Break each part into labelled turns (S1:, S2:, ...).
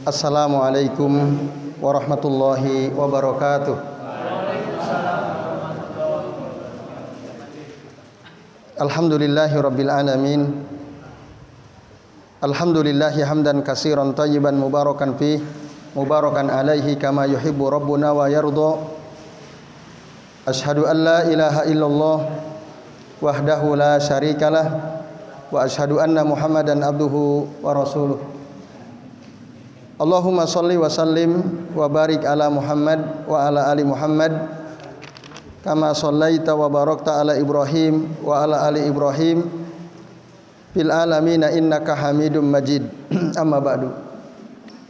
S1: Assalamualaikum warahmatullahi wabarakatuh. Alhamdulillahi rabbil alamin. Alhamdulillahi hamdan katsiran tayyiban mubarakan fi mubarakan alaihi kama yuhibbu rabbuna wa yarda. Asyhadu an la ilaha illallah wahdahu la syarikalah wa asyhadu anna Muhammadan abduhu wa rasuluh. Allahumma shalli wa sallim wa barik ala Muhammad wa ala ali Muhammad kama shallaita wa barakta ala Ibrahim wa ala ali Ibrahim fil alamin innaka Hamidum Majid. Amma ba'du.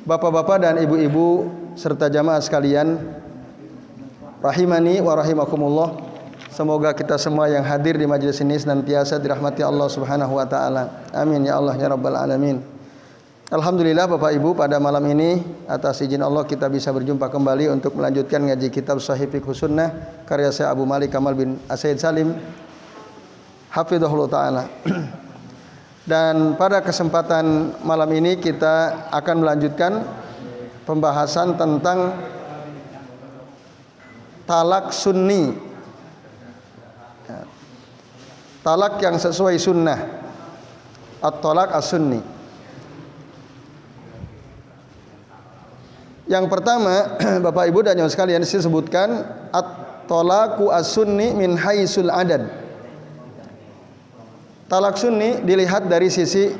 S1: Bapak-bapak dan ibu-ibu serta jamaah sekalian, rahimani wa rahimakumullah. Semoga kita semua yang hadir di majelis ini senantiasa dirahmati Allah Subhanahu wa taala. Amin ya Allah ya rabbal alamin. Alhamdulillah Bapak Ibu, pada malam ini atas izin Allah kita bisa berjumpa kembali untuk melanjutkan ngaji kitab Shahih Fiqh Sunnah karya Syekh Abu Malik Kamal bin As-Said Salim hafizahullah taala. Dan pada kesempatan malam ini kita akan melanjutkan pembahasan tentang talak sunni, talak yang sesuai sunnah, at-talak as-sunni. Yang pertama, Bapak Ibu dan jamaah sekalian, disebutkan at-talaqu as-sunni min haisul adad. Talak sunni dilihat dari sisi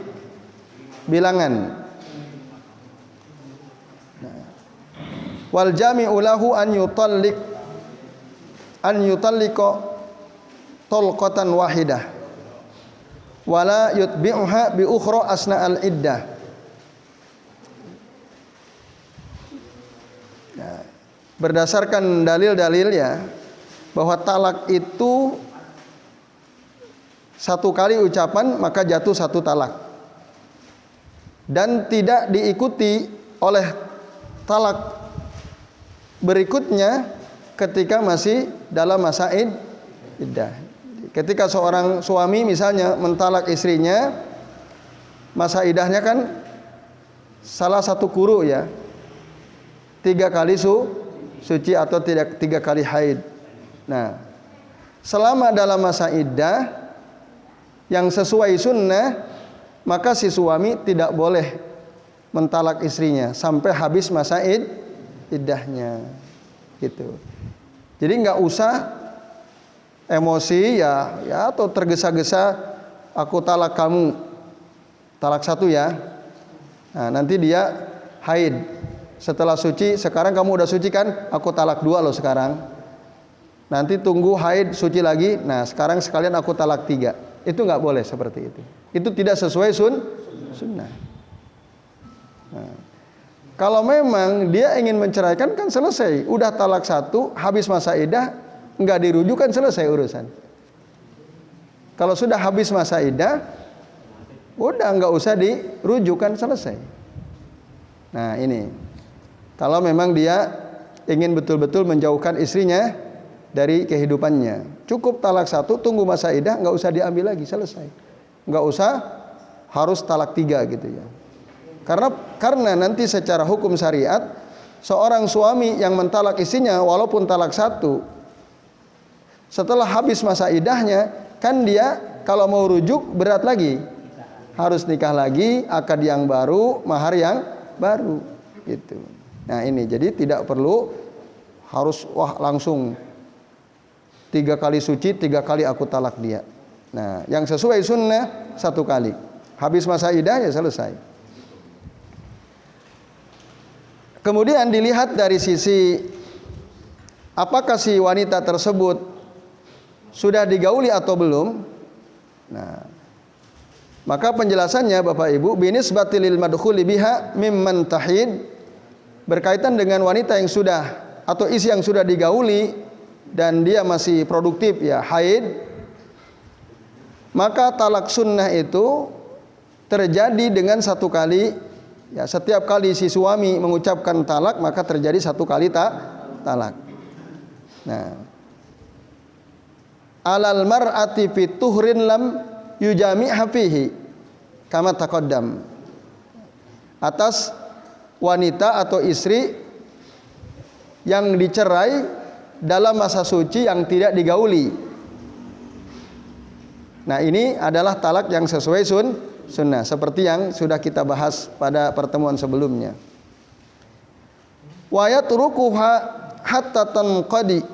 S1: bilangan. Wal jami'u lahu an yutalliqa talqatan wahidah wala yutbi'uha bi ukhra asna al-iddah. Berdasarkan dalil-dalil ya, bahwa talak itu satu kali ucapan maka jatuh satu talak, dan tidak diikuti oleh talak berikutnya ketika masih dalam masa iddah. Ketika seorang suami misalnya mentalak istrinya, masa iddahnya kan salah satu quru ya, 3 kali suci atau tidak 3 kali haid. Nah, selama dalam masa iddah yang sesuai sunnah, maka si suami tidak boleh mentalak istrinya sampai habis masa iddahnya, gitu. Jadi nggak usah emosi ya atau tergesa-gesa, aku talak kamu, talak 1 ya. Nah, nanti dia haid. Setelah suci, sekarang kamu udah suci kan, aku talak 2 loh sekarang. Nanti tunggu haid suci lagi, nah sekarang sekalian aku talak 3. Itu nggak boleh seperti itu. Itu tidak sesuai sunnah. Nah, kalau memang dia ingin menceraikan kan selesai. Udah talak 1, habis masa iddah, nggak dirujuk kan selesai urusan. Kalau sudah habis masa iddah, udah nggak usah dirujuk kan selesai. Nah ini. Kalau memang dia ingin betul-betul menjauhkan istrinya dari kehidupannya, cukup talak 1, tunggu masa iddah, nggak usah diambil lagi, selesai. Nggak usah harus talak 3 gitu ya. Karena nanti secara hukum syariat, seorang suami yang mentalak istrinya walaupun talak 1, setelah habis masa iddahnya, kan dia kalau mau rujuk berat lagi, harus nikah lagi, akad yang baru, mahar yang baru, gitu. Nah ini, jadi tidak perlu harus langsung 3 kali suci, 3 kali aku talak dia. Nah yang sesuai sunnah 1 kali, habis masa iddah ya selesai. Kemudian dilihat dari sisi apakah si wanita tersebut sudah digauli atau belum. Nah, maka penjelasannya Bapak Ibu, binisbati lil madkhuli biha mimman tahid, berkaitan dengan wanita yang sudah atau istri yang sudah digauli dan dia masih produktif ya, haid, maka talak sunnah itu terjadi dengan 1 kali ya. Setiap kali si suami mengucapkan talak maka terjadi 1 kali talak. Nah, alal mar'ati fi tuhrin lam yujami'ha fihi kama taqaddam, atas wanita atau istri yang dicerai dalam masa suci yang tidak digauli. Nah, ini adalah talak yang sesuai sunnah, seperti yang sudah kita bahas pada pertemuan sebelumnya. Wa yatrukuha hatta tanqadi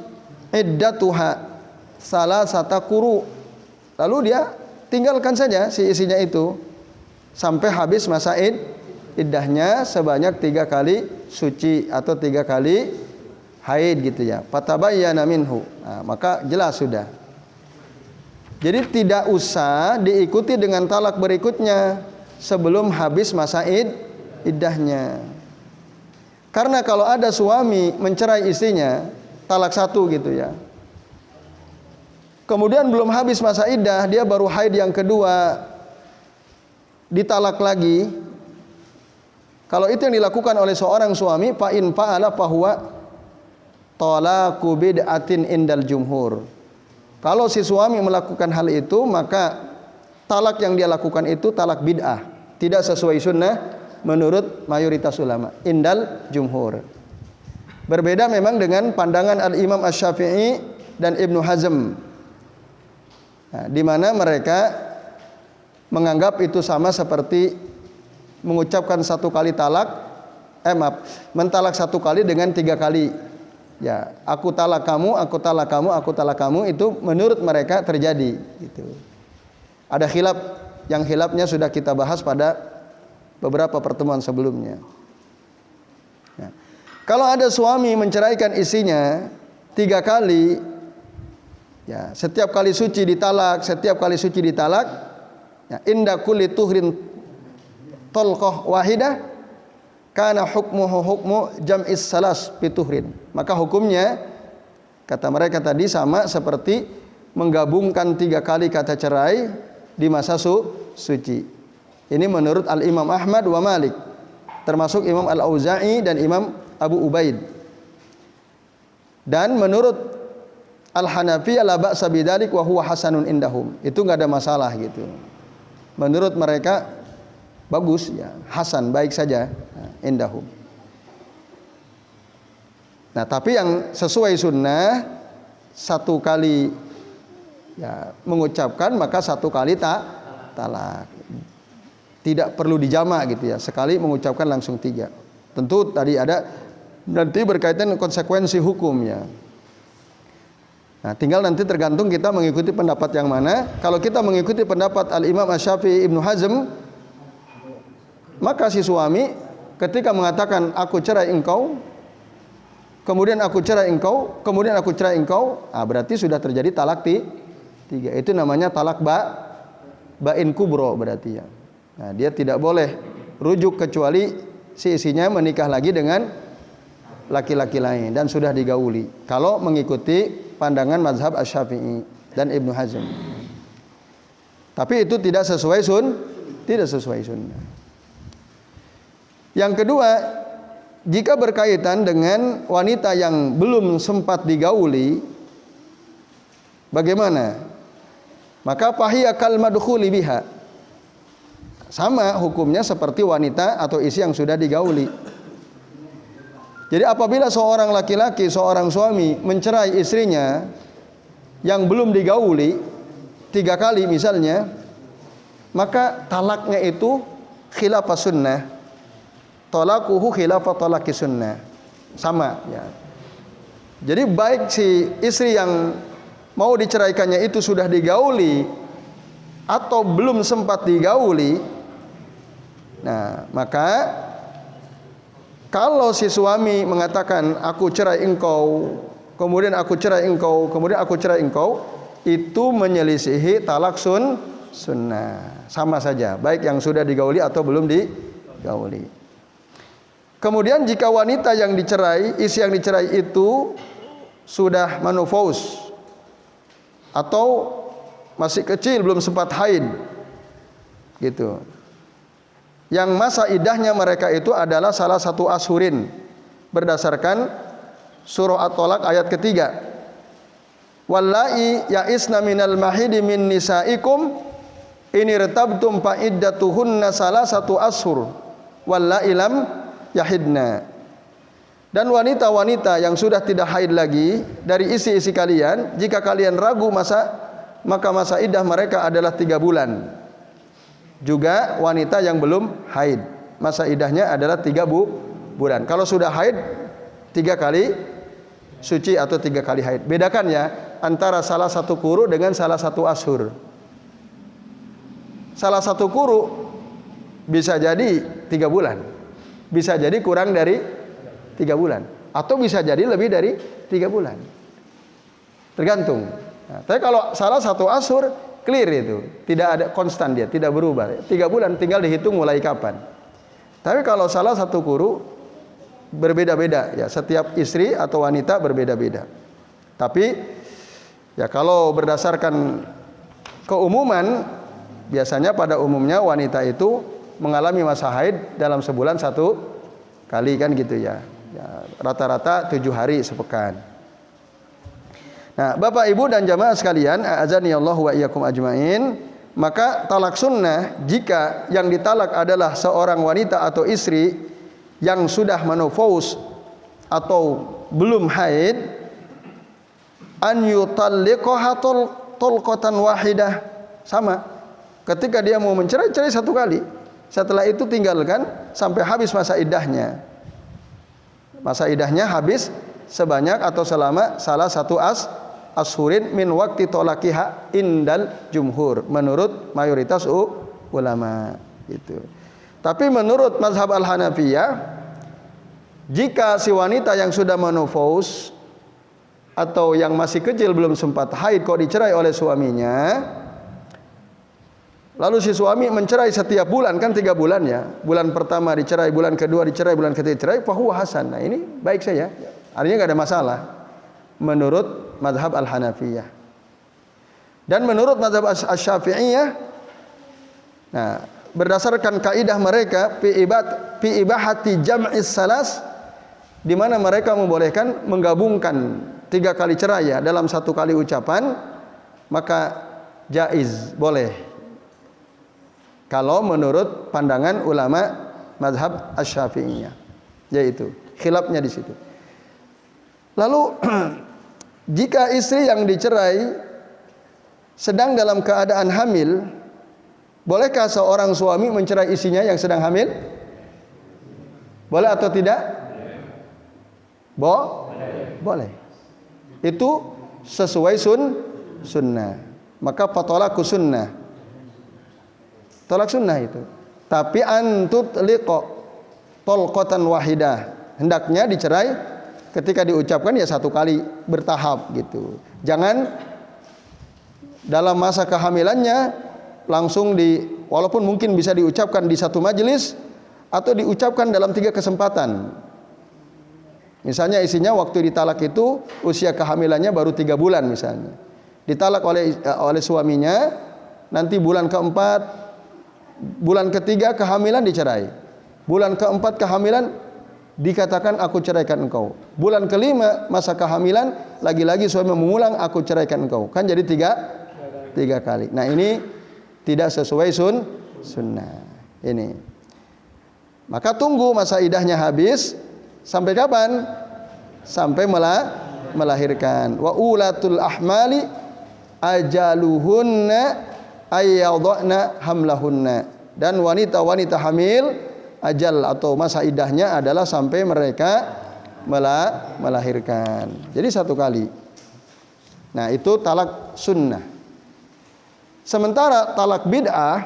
S1: iddatuha salasata quru. Lalu dia tinggalkan saja si isinya itu sampai habis masa iddahnya sebanyak 3 kali suci atau 3 kali haid gitu ya. Fatabayyana minhu. Nah, maka jelas sudah. Jadi tidak usah diikuti dengan talak berikutnya sebelum habis masa iddahnya. Karena kalau ada suami mencerai istrinya talak 1 gitu ya, kemudian belum habis masa iddah, dia baru haid yang kedua, ditalak lagi. Kalau itu yang dilakukan oleh seorang suami, fa in fa'ala fahuwa talaqu bid'atin indal jumhur. Kalau si suami melakukan hal itu, maka talak yang dia lakukan itu talak bid'ah, tidak sesuai sunnah menurut mayoritas ulama, indal jumhur. Berbeda memang dengan pandangan Al-Imam Asy-Syafi'i dan Ibnu Hazm. Nah, di mana mereka menganggap itu sama seperti mengucapkan 1 kali talak, mentalak 1 kali dengan 3 kali. Ya, aku talak kamu, aku talak kamu, aku talak kamu, itu menurut mereka terjadi. Gitu. Ada khilaf, yang khilafnya sudah kita bahas pada beberapa pertemuan sebelumnya. Nah, kalau ada suami menceraikan istrinya 3 kali, ya, setiap kali suci ditalak, setiap kali suci ditalak, ya, inda kulli tuhrin talqah wahidah kana hukmuhu hukmu jam'is salas bituhrin. Maka hukumnya kata mereka tadi sama seperti menggabungkan 3 kali kata cerai di masa suci. Ini menurut Al-Imam Ahmad wa Malik, termasuk Imam Al-Auza'i dan Imam Abu Ubaid. Dan menurut Al-Hanafi la ba'sa bidzalik wa huwa hasanun indahum. Itu enggak ada masalah gitu. Menurut mereka bagus ya, hasan, baik saja, indahum. Nah, tapi yang sesuai sunnah 1 kali ya mengucapkan, maka 1 kali talak. Tidak perlu dijamak gitu ya, sekali mengucapkan langsung 3. Tentu tadi ada nanti berkaitan dengan konsekuensi hukumnya. Nah, tinggal nanti tergantung kita mengikuti pendapat yang mana. Kalau kita mengikuti pendapat Al-Imam Asy-Syafi'i, Ibnu Hazm, maka si suami ketika mengatakan aku cerai engkau, kemudian aku cerai engkau, kemudian aku cerai engkau, berarti sudah terjadi talak 3. Itu namanya talak ba'in kubro berarti ya. Nah, dia tidak boleh rujuk kecuali si isinya menikah lagi dengan laki-laki lain dan sudah digauli. Kalau mengikuti pandangan mazhab Asy-Syafi'i dan Ibnu Hazm. Tapi itu tidak sesuai sunnah. Yang kedua, jika berkaitan dengan wanita yang belum sempat digauli, bagaimana? Maka fahiya kal madkhuli biha. Sama hukumnya seperti wanita atau istri yang sudah digauli. Jadi apabila seorang laki-laki, seorang suami mencerai istrinya yang belum digauli 3 kali misalnya, maka talaknya itu khilafah sunnah. Talaquhu khilafah talaqi sunnah. Sama ya. Jadi baik si istri yang mau diceraikannya itu sudah digauli atau belum sempat digauli. Nah, maka kalau si suami mengatakan aku cerai engkau, kemudian aku cerai engkau, kemudian aku cerai engkau, itu menyelisihi talak sunnah. Sama saja, baik yang sudah digauli atau belum digauli. Kemudian jika wanita yang dicerai, istri yang dicerai itu sudah menopause atau masih kecil belum sempat haid, gitu. Yang masa iddahnya mereka itu adalah salah 1 ashurin berdasarkan surah At-Thalaq ayat ketiga. Wallahi ya'isna minal mahidi min nisaikum in irtabtum fa iddatuhunna salasatu ashur wallahi lam yahidna. Dan wanita-wanita yang sudah tidak haid lagi dari isi-isi kalian, jika kalian ragu maka masa iddah mereka adalah 3 bulan. Juga wanita yang belum haid, masa iddahnya adalah 3 bulan. Kalau sudah haid 3 kali suci atau 3 kali haid. Bedakan ya antara salah satu quru dengan salah satu ashur. Salah satu quru bisa jadi 3 bulan, bisa jadi kurang dari 3 bulan, atau bisa jadi lebih dari 3 bulan. Tergantung. Nah, tapi kalau salah satu ashur clear itu, tidak ada konstan, dia tidak berubah. 3 bulan tinggal dihitung mulai kapan. Tapi kalau salah satu quru berbeda-beda ya, setiap istri atau wanita berbeda-beda. Tapi ya kalau berdasarkan keumuman, biasanya pada umumnya wanita itu mengalami masa haid dalam sebulan 1 kali kan gitu ya. Rata-rata 7 hari sepekan. Nah, Bapak Ibu dan jamaah sekalian, a'azanillahu wa iyyakum ajmain, maka talak sunnah jika yang ditalak adalah seorang wanita atau istri yang sudah menopause atau belum haid, an yutalliqaha talqatan wahidah, sama. Ketika dia mau mencerai, cerai 1 kali. Setelah itu tinggalkan sampai habis masa iddahnya. Masa iddahnya habis sebanyak atau selama salah satu ashurin min waqti tolakiha indal jumhur, menurut mayoritas ulama gitu. Tapi menurut mazhab Al-Hanafiyah, jika si wanita yang sudah menopause atau yang masih kecil belum sempat haid kok dicerai oleh suaminya, lalu si suami mencerai setiap bulan, kan 3 bulan ya. Bulan pertama dicerai, bulan kedua dicerai, bulan ketiga dicerai, fahuwa hasan. Nah, ini baik saja. Artinya enggak ada masalah menurut mazhab Al-Hanafiyah. Dan menurut mazhab Asy-Syafi'iyah, nah, berdasarkan kaidah mereka fi ibahati jam'is salas, di mana mereka membolehkan menggabungkan 3 kali cerai ya dalam 1 kali ucapan, maka jaiz, boleh. Kalau menurut pandangan ulama mazhab Asy-Syafi'iyah, yaitu khilafnya di situ. Lalu jika istri yang dicerai sedang dalam keadaan hamil, bolehkah seorang suami mencerai istrinya yang sedang hamil? Boleh atau tidak? Boleh. Itu sesuai sunnah. Maka fatolaku sunnah. Tolak sunnah itu. Tapi antut liqo tolqatan wahidah, hendaknya dicerai ketika diucapkan ya 1 kali bertahap gitu. Jangan dalam masa kehamilannya langsung walaupun mungkin bisa diucapkan di 1 majelis atau diucapkan dalam 3 kesempatan. Misalnya isinya waktu ditalak itu usia kehamilannya baru 3 bulan misalnya. Ditalak oleh suaminya, nanti bulan keempat, bulan ketiga kehamilan dicerai. Bulan keempat kehamilan dikatakan aku ceraikan engkau. Bulan kelima masa kehamilan lagi-lagi suami mengulang aku ceraikan engkau. Kan jadi 3 kali. Nah, ini tidak sesuai sunnah. Ini. Maka tunggu masa iddahnya habis sampai kapan? Sampai melahirkan. Wa ulatul ahmali ajaluhunna ayyadna hamlahunna, dan wanita-wanita hamil ajal atau masa iddahnya adalah sampai mereka melahirkan. Jadi 1 kali. Nah, itu talak sunnah. Sementara talak bid'ah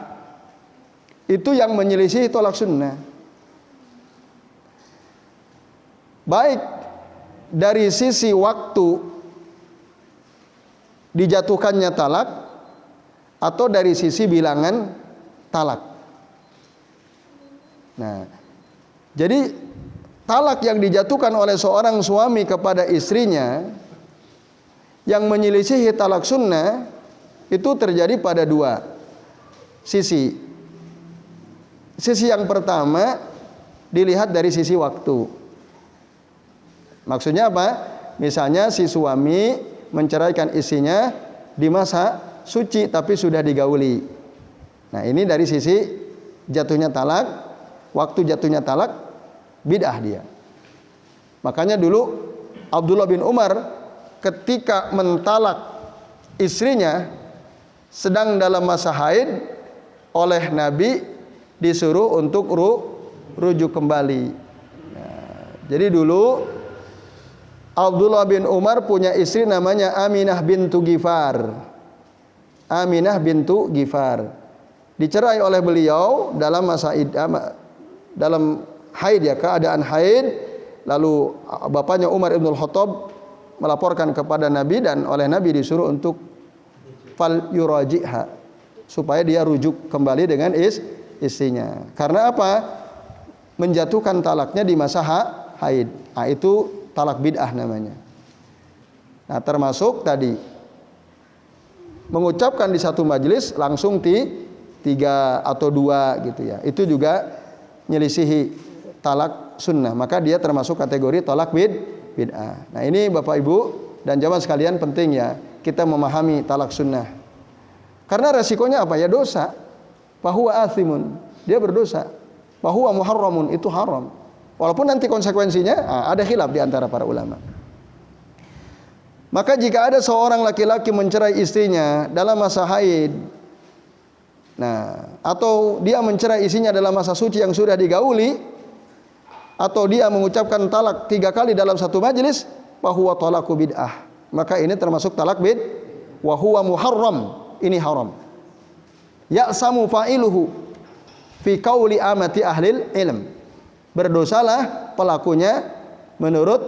S1: itu yang menyelisih talak sunnah. Baik dari sisi waktu dijatuhkannya talak atau dari sisi bilangan talak. Nah, jadi talak yang dijatuhkan oleh seorang suami kepada istrinya yang menyelisihi talak sunnah itu terjadi pada 2 sisi. Sisi yang pertama dilihat dari sisi waktu. Maksudnya apa? Misalnya si suami menceraikan istrinya di masa suci tapi sudah digauli. Nah, ini dari sisi jatuhnya talak, waktu jatuhnya talak bid'ah dia. Makanya dulu Abdullah bin Umar ketika mentalak istrinya sedang dalam masa haid, oleh Nabi disuruh untuk rujuk kembali. Nah, jadi dulu Abdullah bin Umar punya istri namanya Aminah bintu Ghifar. Aminah bintu Ghifar. Dicerai oleh beliau dalam masa dalam haid ya, keadaan haid. Lalu bapaknya Umar ibn Khattab melaporkan kepada Nabi dan oleh Nabi disuruh untuk fal yuraji'ha, supaya dia rujuk kembali dengan istrinya. Karena apa? Menjatuhkan talaknya di masa haid. Nah, itu talak bid'ah namanya. Nah, termasuk tadi mengucapkan di satu majelis langsung tiga atau dua gitu ya. Itu juga nyelisihi talak sunnah, maka dia termasuk kategori talak bid'ah. Nah, ini Bapak Ibu dan jamaah sekalian penting ya kita memahami talak sunnah. Karena resikonya apa ya? Dosa. Fahuwa athimun, dia berdosa. Fahuwa muharramun, itu haram. Walaupun nanti konsekuensinya ada khilaf di antara para ulama. Maka jika ada seorang laki-laki mencerai istrinya dalam masa haid, nah, atau dia mencerai istrinya dalam masa suci yang sudah digauli, atau dia mengucapkan talak 3 kali dalam satu majelis, fahuwa talaku bid'ah, maka ini termasuk talak wa huwa muharram, ini haram. Ya'samu fa'iluhu fi qauli amati ahlil ilm, berdosalah pelakunya menurut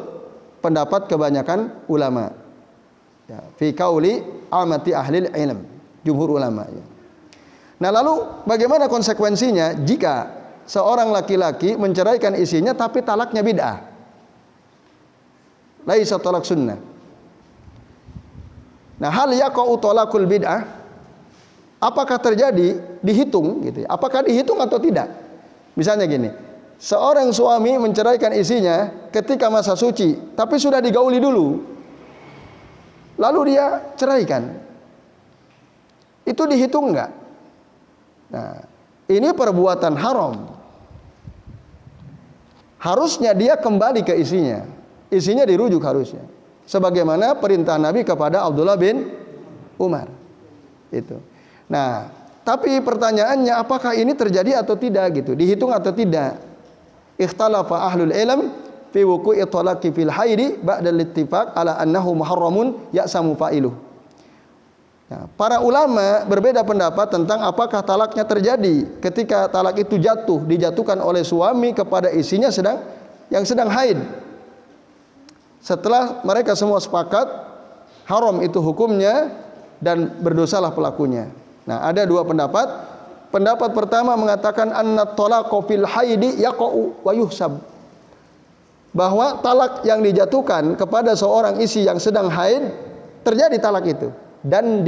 S1: pendapat kebanyakan ulama ya, fi qauli amati ahlil ilm, jumhur ulama ya. Nah, lalu bagaimana konsekuensinya jika seorang laki-laki menceraikan istrinya tapi talaknya bid'ah? Laisa talak sunnah. Nah, hal yaqa'u talaqul bid'ah, apakah terjadi, dihitung gitu ya. Apakah dihitung atau tidak? Misalnya gini, seorang suami menceraikan istrinya ketika masa suci tapi sudah digauli dulu, lalu dia ceraikan. Itu dihitung enggak? Nah, ini perbuatan haram. Harusnya dia kembali ke istrinya. Istrinya dirujuk harusnya. Sebagaimana perintah Nabi kepada Abdullah bin Umar. Itu. Nah, tapi pertanyaannya apakah ini terjadi atau tidak gitu? Dihitung atau tidak? Ikhtalafa ahlul ilm fi wuqu'i talaqi fil haidi ba'da al-ittifaq ala annahu muharramun ya'samu fa'iluh. Nah, para ulama berbeda pendapat tentang apakah talaknya terjadi ketika talak itu dijatuhkan oleh suami kepada istrinya yang sedang haid. Setelah mereka semua sepakat haram itu hukumnya dan berdosalah pelakunya. Nah, ada 2 pendapat. Pendapat pertama mengatakan anna talaqa fil haidi yaqa'u wa yuhsab, bahwa talak yang dijatuhkan kepada seorang istri yang sedang haid terjadi talak itu dan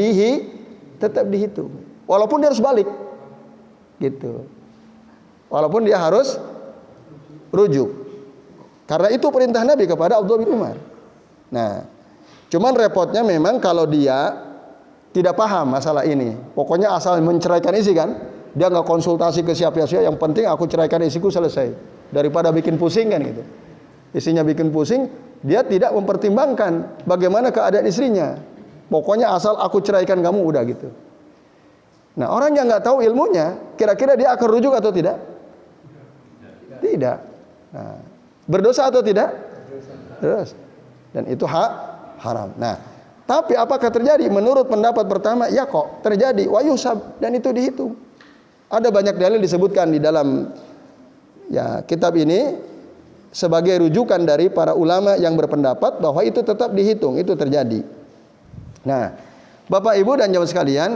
S1: tetap dihitung walaupun dia harus balik gitu, walaupun dia harus rujuk, karena itu perintah Nabi kepada Abdullah bin Umar. Nah, cuman repotnya memang kalau dia tidak paham masalah ini, pokoknya asal menceraikan istri kan, dia nggak konsultasi ke siapa-siapa, yang penting aku ceraikan istriku selesai, daripada bikin pusing kan gitu. Istrinya bikin pusing, dia tidak mempertimbangkan bagaimana keadaan istrinya. Pokoknya asal aku ceraikan kamu udah gitu. Nah, orang yang nggak tahu ilmunya, kira-kira dia akan rujuk atau tidak? Tidak. Nah, berdosa atau tidak? Berdosa. Dan itu haram. Nah, tapi apakah terjadi? Menurut pendapat pertama, ya kok terjadi. Wa yusab, dan itu dihitung. Ada banyak dalil disebutkan di dalam ya kitab ini sebagai rujukan dari para ulama yang berpendapat bahwa itu tetap dihitung, itu terjadi. Nah, Bapak Ibu dan jamaah sekalian,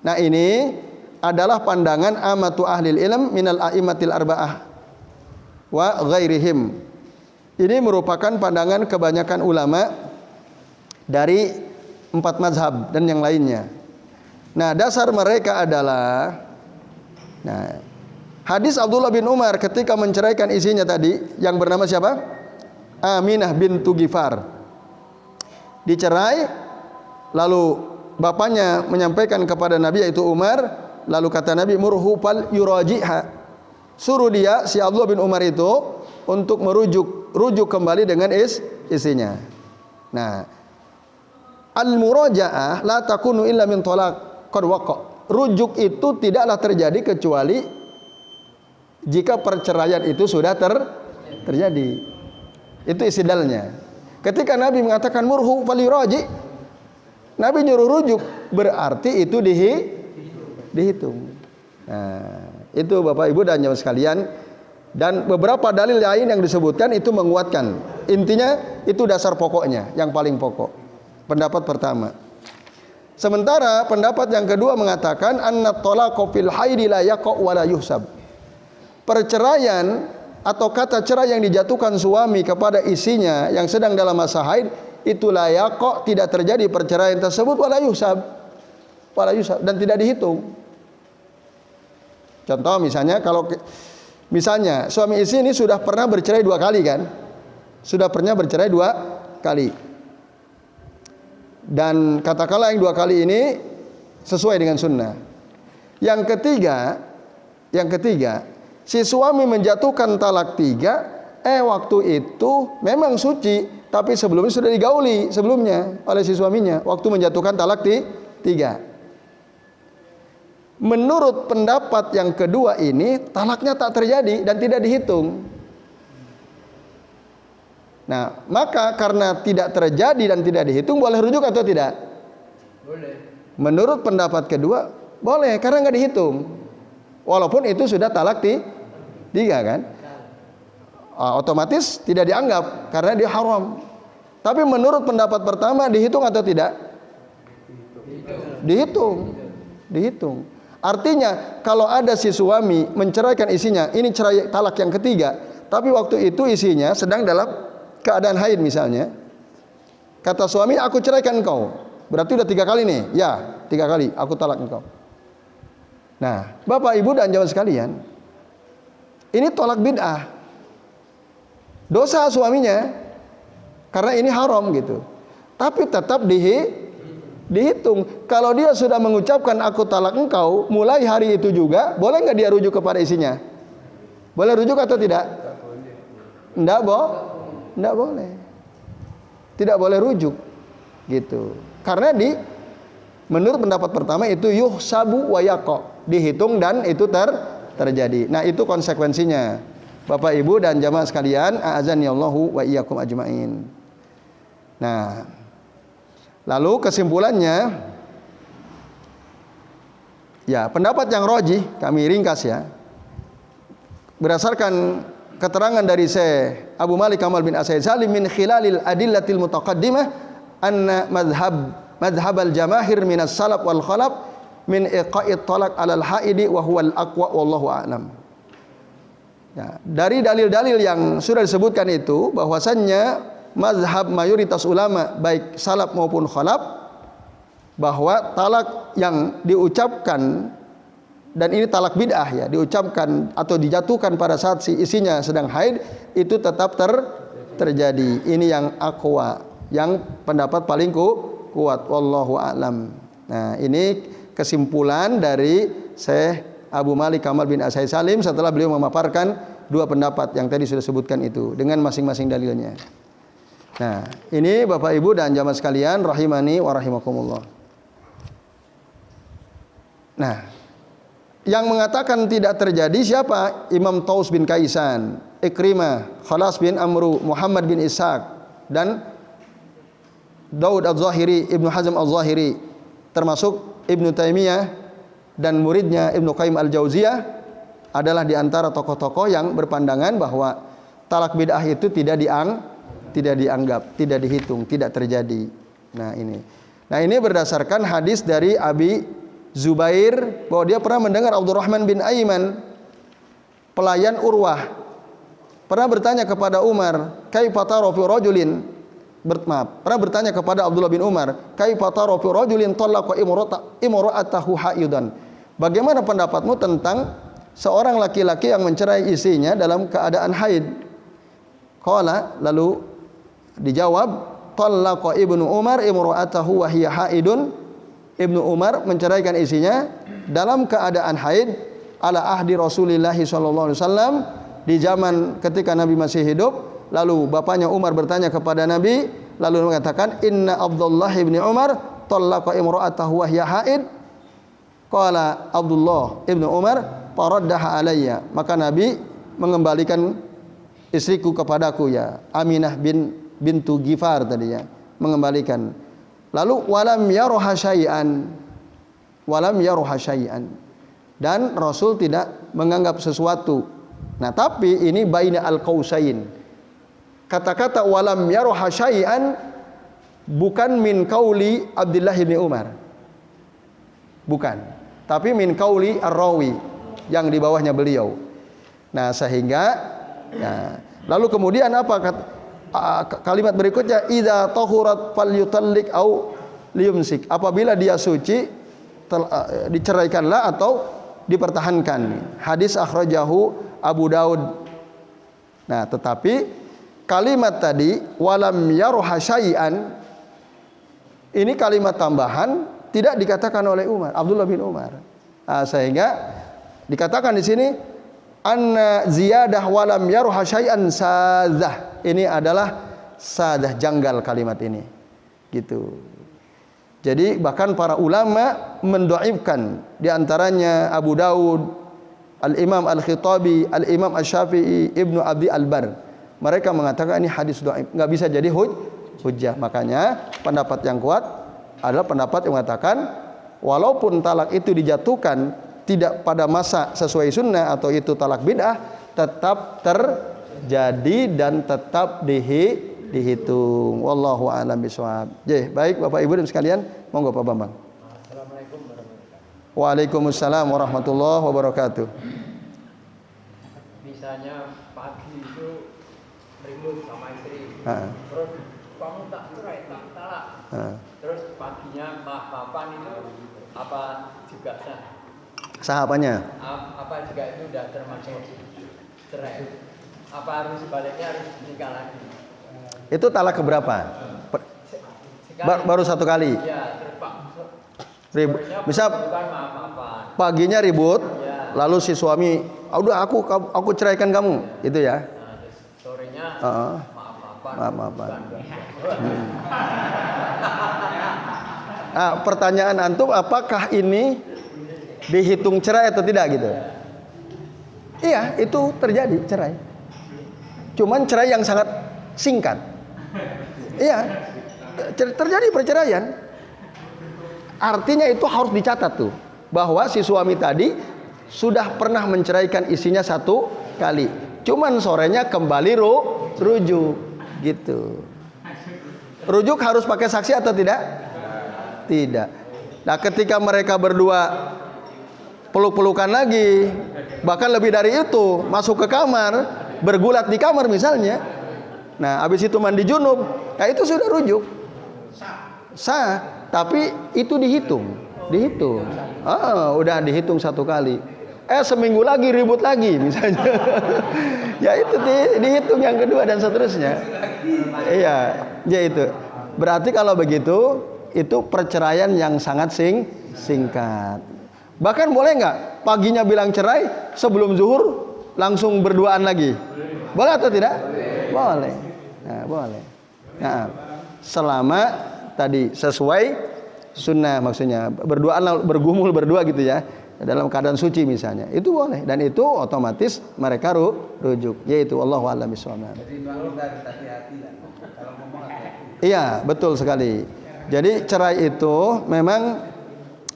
S1: nah ini adalah pandangan amatu ahlil ilm minal a'immatil arba'ah wa ghairihim. Ini merupakan pandangan kebanyakan ulama dari 4 mazhab dan yang lainnya. Nah, dasar mereka adalah hadis Abdullah bin Umar ketika menceraikan istrinya tadi yang bernama siapa? Aminah bintu Ghifar. Dicerai, lalu bapaknya menyampaikan kepada Nabi yaitu Umar, lalu kata Nabi murhu fal yuraji'ha, suruh dia si Abdullah bin Umar itu untuk rujuk kembali dengan istrinya. Nah, al-muraja'ah la takunu illa min talaq qad waqa. Rujuk itu tidaklah terjadi kecuali jika perceraian itu sudah terjadi. Itu istidlalnya. Ketika Nabi mengatakan murhu falyuraji, Nabi nyuruh rujuk, berarti itu dihitung. Nah, itu Bapak Ibu dan jamaah sekalian. Dan beberapa dalil lain yang disebutkan itu menguatkan. Intinya itu dasar pokoknya, yang paling pokok. Pendapat pertama. Sementara pendapat yang kedua mengatakan anna talaqu fil haidi la yaqa wa la yuhsab. Perceraian atau kata cerai yang dijatuhkan suami kepada istrinya yang sedang dalam masa haid itu la yaqa, tidak terjadi perceraian tersebut, wala yuhsab dan tidak dihitung. Contoh misalnya misalnya suami istri ini sudah pernah bercerai 2 kali kan? Sudah pernah bercerai 2 kali. Dan katakanlah yang 2 kali ini sesuai dengan sunnah. Yang ketiga, si suami menjatuhkan talak 3, waktu itu memang suci, tapi sebelumnya sudah digauli sebelumnya oleh si suaminya waktu menjatuhkan talak 3. Menurut pendapat yang kedua ini, talaknya tak terjadi dan tidak dihitung. Nah, maka karena tidak terjadi dan tidak dihitung, boleh rujuk atau tidak? Boleh. Menurut pendapat kedua, boleh karena nggak dihitung. Walaupun itu sudah talak 3 kan? Otomatis tidak dianggap karena dia haram. Tapi menurut pendapat pertama dihitung atau tidak? Dihitung. Artinya kalau ada si suami menceraikan istrinya, ini cerai talak yang ketiga, tapi waktu itu istrinya sedang dalam keadaan haid misalnya. Kata suami, aku ceraikan engkau. Berarti udah 3 kali nih. Ya, 3 kali aku talak engkau. Nah, Bapak Ibu dan jamaah sekalian, ini tolak bid'ah. Dosa suaminya karena ini haram gitu. Tapi tetap dihitung. Kalau dia sudah mengucapkan aku talak engkau, mulai hari itu juga boleh nggak dia rujuk kepada isinya? Boleh rujuk atau tidak? Enggak boleh. Tidak boleh rujuk gitu. Karena menurut pendapat pertama itu yuhsabu wa yaqa, dihitung dan itu terjadi. Nah, itu konsekuensinya. Bapak Ibu dan jamaah sekalian, a'azani Allahu wa iyyakum ajmain. Nah, lalu kesimpulannya, ya pendapat yang rajih kami ringkas ya. Berdasarkan keterangan dari Syekh Abu Malik Kamal bin As Salim min khilalil adillatil mutaqaddimah anna madhhab al-jamaahir min as-salaf wal khalaf min iqa'it talaq 'alal haidi wa huwal aqwa wallahu a'lam. Ya, dari dalil-dalil yang sudah disebutkan itu bahwasannya mazhab mayoritas ulama baik salaf maupun khalaf bahwa talak yang diucapkan, dan ini talak bid'ah ya, diucapkan atau dijatuhkan pada saat si isinya sedang haid itu tetap terjadi. Ini yang aqwa, yang pendapat paling kuat, wallahu a'lam. Nah, ini kesimpulan dari Syekh Abu Malik Kamal bin As Salim setelah beliau memaparkan 2 pendapat yang tadi sudah sebutkan itu dengan masing-masing dalilnya. Nah, ini Bapak Ibu dan jamaah sekalian rahimani wa rahimakumullah. Nah, yang mengatakan tidak terjadi siapa? Imam Taus bin Kaisan, Ikrimah, Khalas bin Amru, Muhammad bin Ishaq, dan Daud al-Zahiri, Ibnu Hazm al-Zahiri, termasuk Ibnu Taimiyah dan muridnya Ibnu Qayyim al-Jauziyah adalah di antara tokoh-tokoh yang berpandangan bahwa talak bid'ah itu tidak dianggap, tidak dihitung, tidak terjadi. Nah, ini berdasarkan hadis dari Abi Zubair bahwa dia pernah mendengar Abdurrahman bin Aiman, pelayan Urwah, pernah bertanya kepada Umar, kaifa tara fi rajulin, pernah bertanya kepada Abdullah bin Umar, kaifa tara fi rajulin talaqa imra'atahu haidan. Bagaimana pendapatmu tentang seorang laki-laki yang mencerai istrinya dalam keadaan haid? Qala, lalu dijawab, talaqa Ibnu Umar imra'atahu wa hiya haidun. Ibnu Umar menceraikan istrinya dalam keadaan haid ala ahdi Rasulillah sallallahu alaihi wasallam, di zaman ketika Nabi masih hidup. Lalu bapaknya Umar bertanya kepada Nabi, lalu mengatakan, inna Abdullah ibni Umar talaqa imra'atahu wa hiya haid. Qala Abdullah ibnu Umar faraddaha alayya. Maka Nabi mengembalikan istriku kepadaku, ya Aminah bintu Ghifar tadi, ya, mengembalikan. Lalu walam yaruha syai'an, dan Rasul tidak menganggap sesuatu. Nah, tapi ini baina al-qausain. Kata-kata walam yaruha syai'an bukan min qauli Abdullah bin Umar. Bukan. Tapi min qauli ar-rawi yang di bawahnya beliau. Nah, sehingga lalu kemudian apa kalimat berikutnya, idza tahurat falyutallik au liyumsik. Apabila dia suci, diceraikanlah atau dipertahankan. Hadis akhrajahu Abu Daud. Nah, tetapi kalimat tadi walam yaruha syai'an, ini kalimat tambahan, tidak dikatakan oleh Abdullah bin Umar. Sehingga dikatakan di sini anna ziyadah walam yaruha syai'an sadzah. Ini adalah sadzah, janggal kalimat ini. Gitu. Jadi bahkan para ulama mendhaifkan, di antaranya Abu Daud, Al-Imam Al-Khitabi, Al-Imam Asy-Syafi'i, Ibnu Abi Al-Bar. Mereka mengatakan ini hadis dhaif, enggak bisa jadi hujjah. Makanya pendapat yang kuat adalah pendapat yang mengatakan walaupun talak itu dijatuhkan tidak pada masa sesuai sunnah atau itu talak bid'ah, tetap terjadi dan tetap dihitung. Wallahu a'lam bishawab. Baik Bapak Ibu dan sekalian, monggo Pak Bambang.
S2: Assalamualaikum warahmatullahi wabarakatuh.
S1: Waalaikumsalam warahmatullahi wabarakatuh.
S2: Misalnya pagi itu ribut sama istri, terus kamu tak cerai, tak talak, terus paginya papan itu apa juga sah?
S1: Sah apanya?
S2: Apa juga itu udah termasuk cerai? Apa harus sebaliknya harus nikah lagi?
S1: Itu talak keberapa? Baru satu kali.
S2: Ya, terus Pak.
S1: Ribut. Misal paginya ribut, ya. Lalu si suami, udah aku ceraikan kamu, itu ya.
S2: Nah, sorenya
S1: maaf. Pertanyaan antum, apakah ini dihitung cerai atau tidak gitu? Iya, itu terjadi cerai. Cuman cerai yang sangat singkat. Iya, terjadi perceraian. Artinya itu harus dicatat tuh, bahwa si suami tadi sudah pernah menceraikan istrinya satu kali. Cuman sorenya kembali rujuk gitu. Rujuk harus pakai saksi atau tidak? Tidak. Nah, ketika mereka berdua peluk-pelukan lagi, bahkan lebih dari itu, masuk ke kamar, bergulat di kamar misalnya. Nah, habis itu mandi junub, nah itu sudah rujuk. Sah. Tapi itu dihitung. Udah dihitung satu kali. Seminggu lagi ribut lagi misalnya. Ya itu dihitung yang kedua dan seterusnya. Iya, ya itu. Berarti kalau begitu itu perceraian yang sangat singkat. Bahkan boleh nggak paginya bilang cerai, sebelum zuhur langsung berduaan lagi? Boleh atau tidak? Boleh. Nah, boleh. Nah, selama tadi sesuai sunnah, maksudnya berduaan, bergumul berdua gitu ya, dalam keadaan suci misalnya, itu boleh, dan itu otomatis mereka rujuk, yaitu Allahu a'lam bishawab.
S3: Jadi harus hati-hati lah kalau ngomong hati-hati.
S1: Iya, betul sekali. Jadi cerai itu memang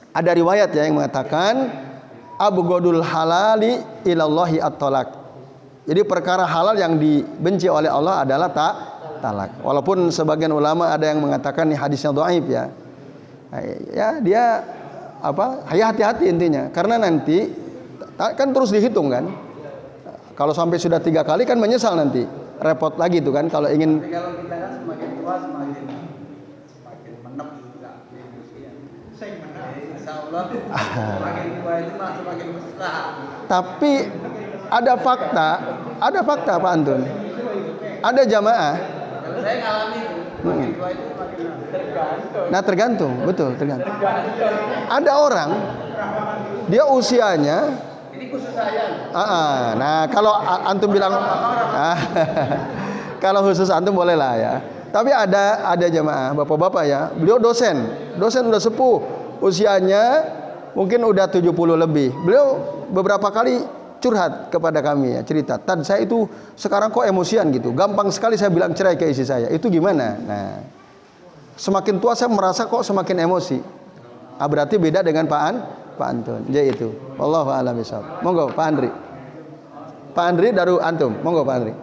S1: ada riwayat ya yang mengatakan abghadul halali ilallahi at-talaq. Jadi perkara halal yang dibenci oleh Allah adalah talak. Walaupun sebagian ulama ada yang mengatakan ini hadisnya dhaif ya. Ya dia hati-hati intinya, karena nanti kan terus dihitung kan. Kalau sampai sudah 3 kali kan menyesal nanti, repot lagi tuh kan kalau ingin.
S3: Tapi kalau kita kan semakin tua semakin menep juga. Insya Allah semakin tua itu semakin mesra.
S1: Tapi ada fakta Pak Antun. Ada jamaah.
S3: Saya ngalami itu. Semakin tua itu semakin
S2: tergantung.
S1: Nah tergantung, betul tergantung. Ada orang dia usianya
S3: Ini khusus saya.
S1: Nah, kalau antum bilang kalau khusus antum boleh lah ya. Tapi ada jamaah bapak-bapak ya. Beliau dosen udah sepuh, usianya mungkin udah 70 lebih. Beliau beberapa kali curhat kepada kami ya, cerita. Tad saya itu sekarang kok emosian gitu. Gampang sekali saya bilang cerai ke istri saya. Itu gimana? Nah, semakin tua saya merasa kok semakin emosi. Berarti beda dengan Pak Antun. Jadi itu. Wallahu a'lam bishawab. Monggo Pak Andri. Pak Andri dari antum. Monggo Pak Andri.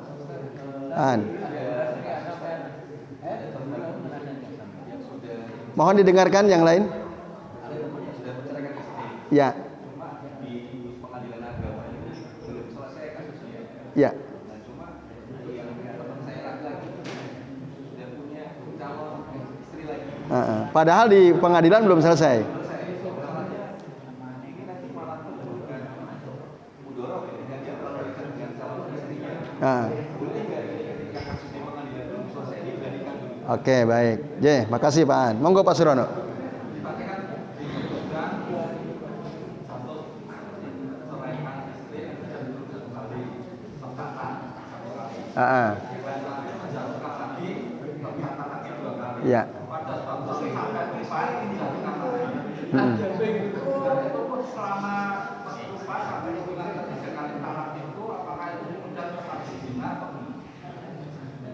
S1: Mohon didengarkan yang lain. Ya. Ya. Padahal di pengadilan belum selesai. Oke, baik. Makasih Pak An. Monggo Pak Surono. Ya.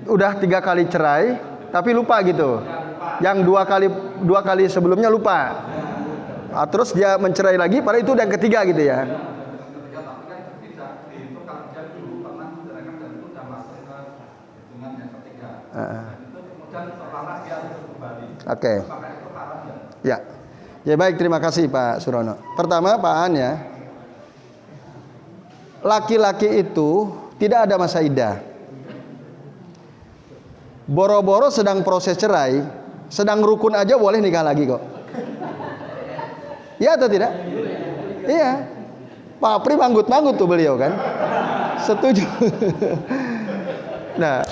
S1: Udah 3 kali cerai, tapi lupa gitu. Yang dua kali sebelumnya lupa. Terus dia mencerai lagi, padahal itu yang ketiga gitu ya. Oke. Ya. Ya baik, terima kasih Pak Surono. Pertama Pak An ya. Laki-laki itu tidak ada masa iddah. Boro-boro sedang proses cerai, sedang rukun aja boleh nikah lagi kok. Iya atau tidak? Iya. Pak Pri manggut-manggut tuh beliau kan. Setuju. Nah,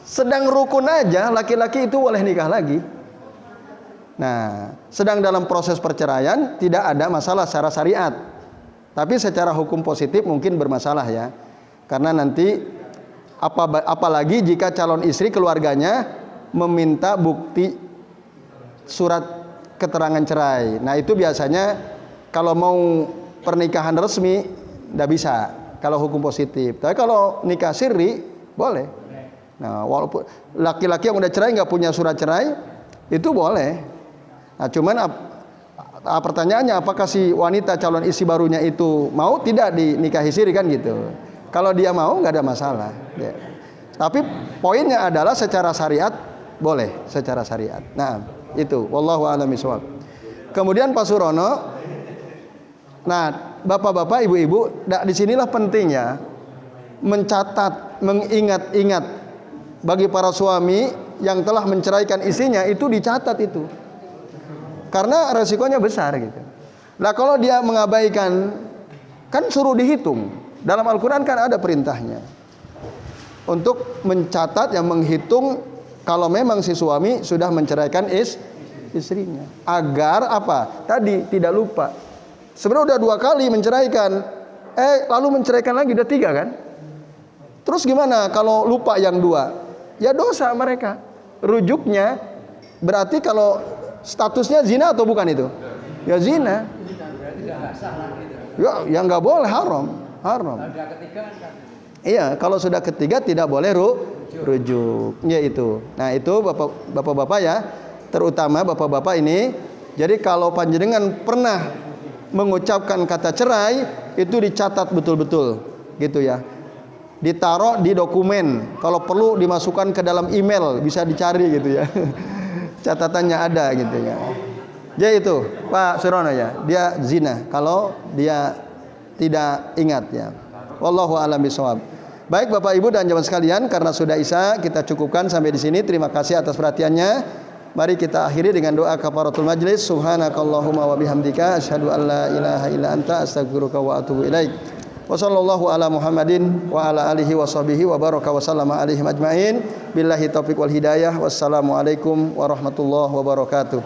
S1: sedang rukun aja laki-laki itu boleh nikah lagi. Nah, sedang dalam proses perceraian tidak ada masalah secara syariat. Tapi secara hukum positif mungkin bermasalah ya. Karena nanti apalagi jika calon istri keluarganya meminta bukti surat keterangan cerai. Nah, itu biasanya kalau mau pernikahan resmi tidak bisa kalau hukum positif. Tapi kalau nikah sirri boleh. Nah, walaupun laki-laki yang udah cerai nggak punya surat cerai itu boleh. Nah, cuman pertanyaannya apakah si wanita calon istri barunya itu mau tidak dinikahi siri kan gitu. Kalau dia mau nggak ada masalah. Ya. Tapi poinnya adalah secara syariat boleh, secara syariat. Nah, itu wallahu a'lam bishawab. Kemudian Pak Surono, nah bapak-bapak, ibu-ibu, disinilah pentingnya mencatat, mengingat-ingat bagi para suami yang telah menceraikan istrinya itu dicatat itu. Karena resikonya besar gitu. Nah kalau dia mengabaikan, kan suruh dihitung. Dalam Al-Quran kan ada perintahnya untuk mencatat, yang menghitung kalau memang si suami sudah menceraikan istrinya. Agar apa? Tadi tidak lupa. Sebenarnya udah 2 kali menceraikan, lalu menceraikan lagi udah 3 kan? Terus gimana kalau lupa yang 2? Ya dosa mereka. Rujuknya berarti kalau statusnya zina atau bukan itu? Ya zina. Ya nggak boleh, haram. Iya, kalau sudah ketiga tidak boleh rujuk. Ya itu. Nah itu bapak-bapak ya, terutama bapak-bapak ini. Jadi kalau panjenengan pernah mengucapkan kata cerai itu dicatat betul-betul, gitu ya. Ditaruh di dokumen. Kalau perlu dimasukkan ke dalam email, bisa dicari gitu ya. Catatannya ada gitu ya. Jadi itu Pak Surono ya, dia zina kalau dia tidak ingat ya. Wallahu a'lam bishawab. Baik Bapak Ibu dan jamaah sekalian, karena sudah Isya kita cukupkan sampai di sini. Terima kasih atas perhatiannya. Mari kita akhiri dengan doa kafaratul majlis. Subhanakallahumma wa bihamdika asyhadu an la ilaha illa anta astaghfiruka wa atubu ilaik. Wa sallallahu ala Muhammadin wa ala alihi wa sahbihi wa baraka wa sallama alaihim ajmain. Billahi taufiq wal hidayah. Wassalamualaikum warahmatullahi wabarakatuh.